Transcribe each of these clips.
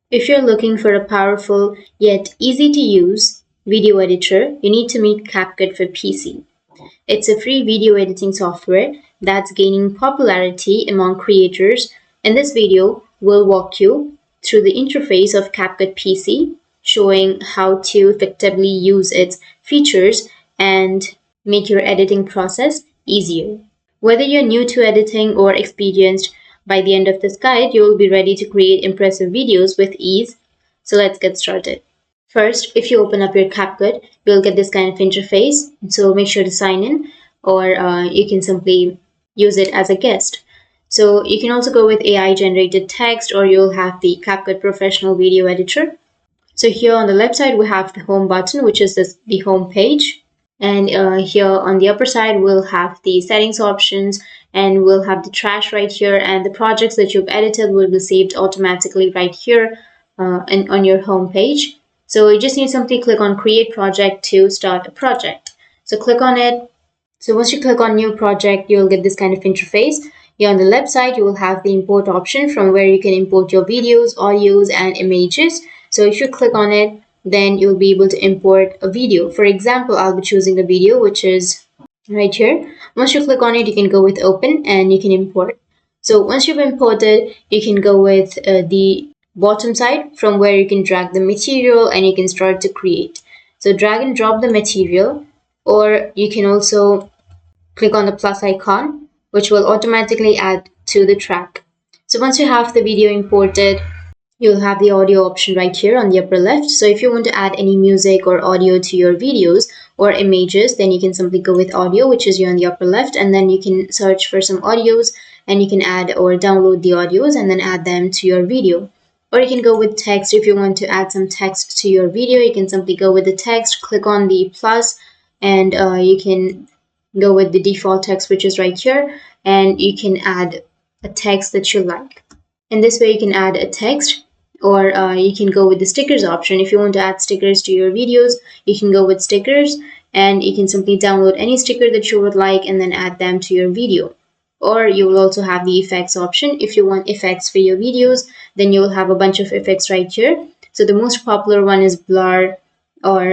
If you're looking for a powerful yet easy to use video editor, you need to meet CapCut for PC. It's a free video editing software that's gaining popularity among creators. In this video, we'll walk you through the interface of CapCut PC, showing how to effectively use its features and make your editing process easier. Whether you're new to editing or experienced, by the end of this guide, you will be ready to create impressive videos with ease. So let's get started. First, if you open up your CapCut, you'll get this kind of interface. So make sure to sign in, or you can simply use it as a guest. So you can also go with AI generated text, or you'll have the CapCut Professional Video Editor. So here on the left side, we have the home button, which is the home page. And here on the upper side, we'll have the settings options, and we'll have the trash right here, and the projects that you've edited will be saved automatically right here and on your home page. So you just need to simply click on create project to start a project. So click on it. So once you click on new project, you'll get this kind of interface. Here on the left side, you will have the import option from where you can import your videos, audios, and images. So if you click on it, then you'll be able to import a video. For example, I'll be choosing a video, which is right here. Once you click on it, you can go with open and you can import. So once you've imported, you can go with the bottom side from where you can drag the material and you can start to create. So drag and drop the material, or you can also click on the plus icon, which will automatically add to the track. So once you have the video imported, you'll have the audio option right here on the upper left. So if you want to add any music or audio to your videos or images, then you can simply go with audio, which is here on the upper left, and then you can search for some audios and you can add or download the audios and then add them to your video. Or you can go with text. If you want to add some text to your video, you can simply go with the text, click on the plus, and you can go with the default text, which is right here, and you can add a text that you like. In this way, you can add a text, or you can go with the stickers option. If you want to add stickers to your videos, you can go with stickers, and you can simply download any sticker that you would like and then add them to your video. Or you will also have the effects option. If you want effects for your videos, then you will have a bunch of effects right here. So the most popular one is blur, or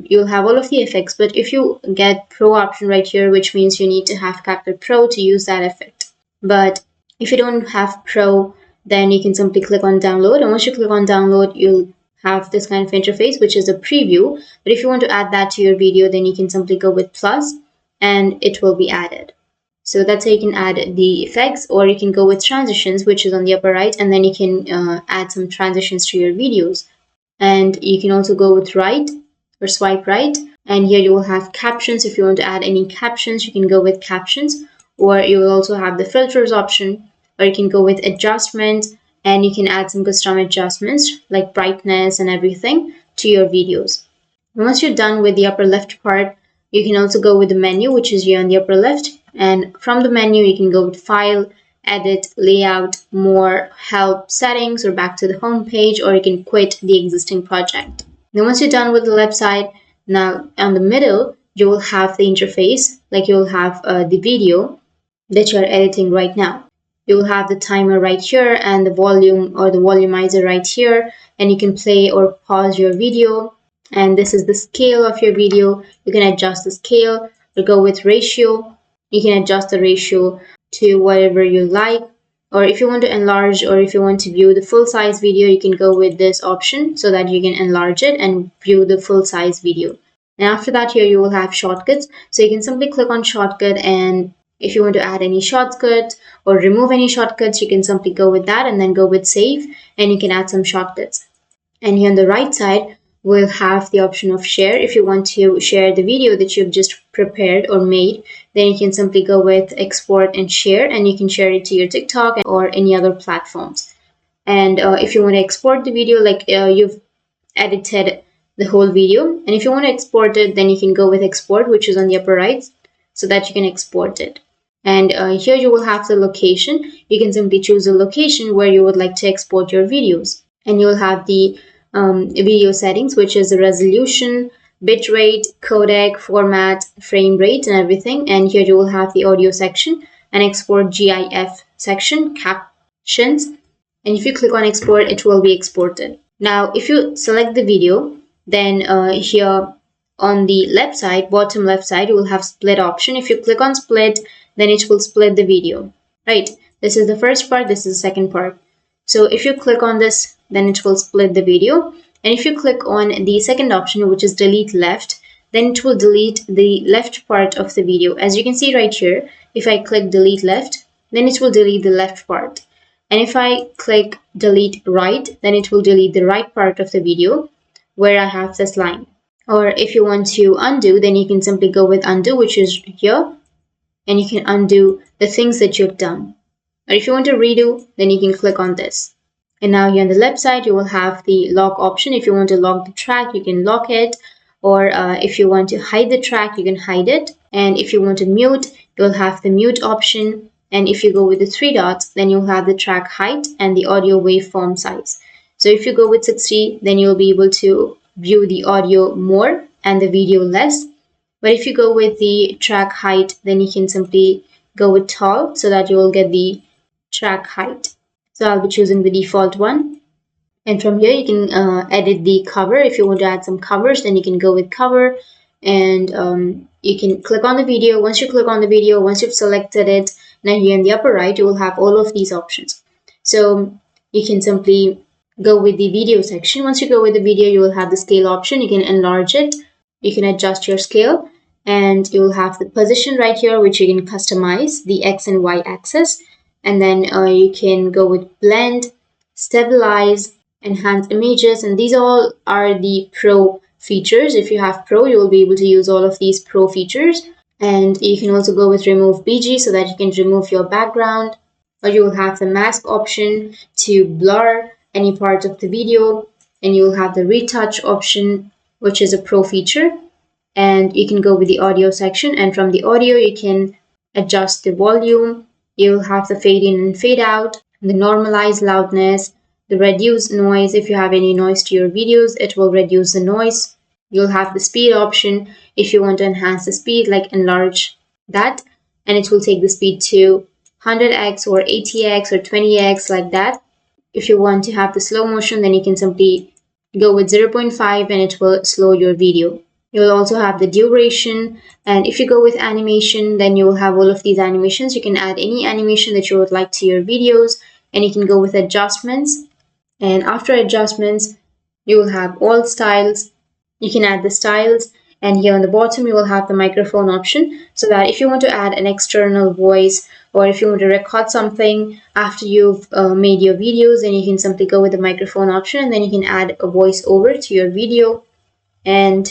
you'll have all of the effects. But if you get pro option right here, which means you need to have CapCut Pro to use that effect. But if you don't have pro, then you can simply click on download, and once you click on download, you'll have this kind of interface, which is a preview. But if you want to add that to your video, then you can simply go with plus and it will be added. So that's how you can add the effects, or you can go with transitions, which is on the upper right, and then you can add some transitions to your videos. And you can also go with right or swipe right, and here you will have captions. If you want to add any captions, you can go with captions, or you will also have the filters option, or you can go with adjustment and you can add some custom adjustments like brightness and everything to your videos. And once you're done with the upper left part, you can also go with the menu, which is here on the upper left. And from the menu, you can go with file, edit, layout, more, help, settings, or back to the home page, or you can quit the existing project. Then once you're done with the left side, now on the middle, you will have the interface, like you will have the video that you're editing right now. You will have the timer right here and the volume or the volumizer right here, and you can play or pause your video. And this is the scale of your video. You can adjust the scale or go with ratio. You can adjust the ratio to whatever you like. Or if you want to enlarge, or if you want to view the full size video, you can go with this option so that you can enlarge it and view the full size video. And after that, here you will have shortcuts. So you can simply click on shortcut, and if you want to add any shortcuts or remove any shortcuts, you can simply go with that and then go with save, and you can add some shortcuts. And here on the right side, we'll have the option of share. If you want to share the video that you've just prepared or made, then you can simply go with export and share, and you can share it to your TikTok or any other platforms. And if you want to export the video, like you've edited the whole video, and if you want to export it, then you can go with export, which is on the upper right, so that you can export it. And here you will have the location. You can simply choose a location where you would like to export your videos, and you'll have the video settings, which is the resolution, bitrate, codec, format, frame rate, and everything. And here you will have the audio section and export GIF section, captions, And if you click on export, it will be exported. Now, if you select the video, then here on the left side, bottom left side, you will have split option. If you click on split, then it will split the video, right? This is the first part, this is the second part. So if you click on this, then it will split the video. And if you click on the second option, which is delete left, then it will delete the left part of the video. As you can see right here, if I click delete left, then it will delete the left part. And if I click delete right, then it will delete the right part of the video where I have this line. Or if you want to undo, then you can simply go with undo, which is here, and you can undo the things that you've done. Or if you want to redo, then you can click on this. And now here on the left side, you will have the lock option. If you want to lock the track, you can lock it. Or if you want to hide the track, you can hide it. And if you want to mute, you'll have the mute option. And if you go with the three dots, then you'll have the track height and the audio waveform size. So if you go with 60, then you'll be able to view the audio more and the video less. But if you go with the track height, then you can simply go with tall so that you will get the track height. So I'll be choosing the default one. And from here, you can edit the cover. If you want to add some covers, then you can go with cover. And you can click on the video. Once you click on the video, once you've selected it, now here in the upper right, you will have all of these options. So you can simply go with the video section. Once you go with the video, you will have the scale option. You can enlarge it. You can adjust your scale. And you will have the position right here, which you can customize the X and Y axis. And then you can go with blend, stabilize, enhance images. And these all are the pro features. If you have pro, you will be able to use all of these pro features. And you can also go with remove BG so that you can remove your background. Or you will have the mask option to blur any part of the video. And you will have the retouch option, which is a pro feature. And you can go with the audio section. And from the audio, you can adjust the volume. You'll have the fade in and fade out, the normalize loudness, the reduce noise. If you have any noise to your videos, it will reduce the noise. You'll have the speed option if you want to enhance the speed, like enlarge that, and it will take the speed to 100x or 80x or 20x like that. If you want to have the slow motion, then you can simply go with 0.5 and it will slow your video. You'll also have the duration, and if you go with animation, then you will have all of these animations. You can add any animation that you would like to your videos, and you can go with adjustments. And after adjustments, you will have all styles. You can add the styles, and here on the bottom, you will have the microphone option, so that if you want to add an external voice, or if you want to record something after you've made your videos, then you can simply go with the microphone option, and then you can add a voice over to your video. And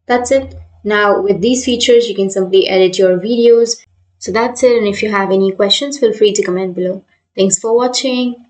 that's it. Now with these features, you can simply edit your videos. So that's it. And if you have any questions, feel free to comment below. Thanks for watching.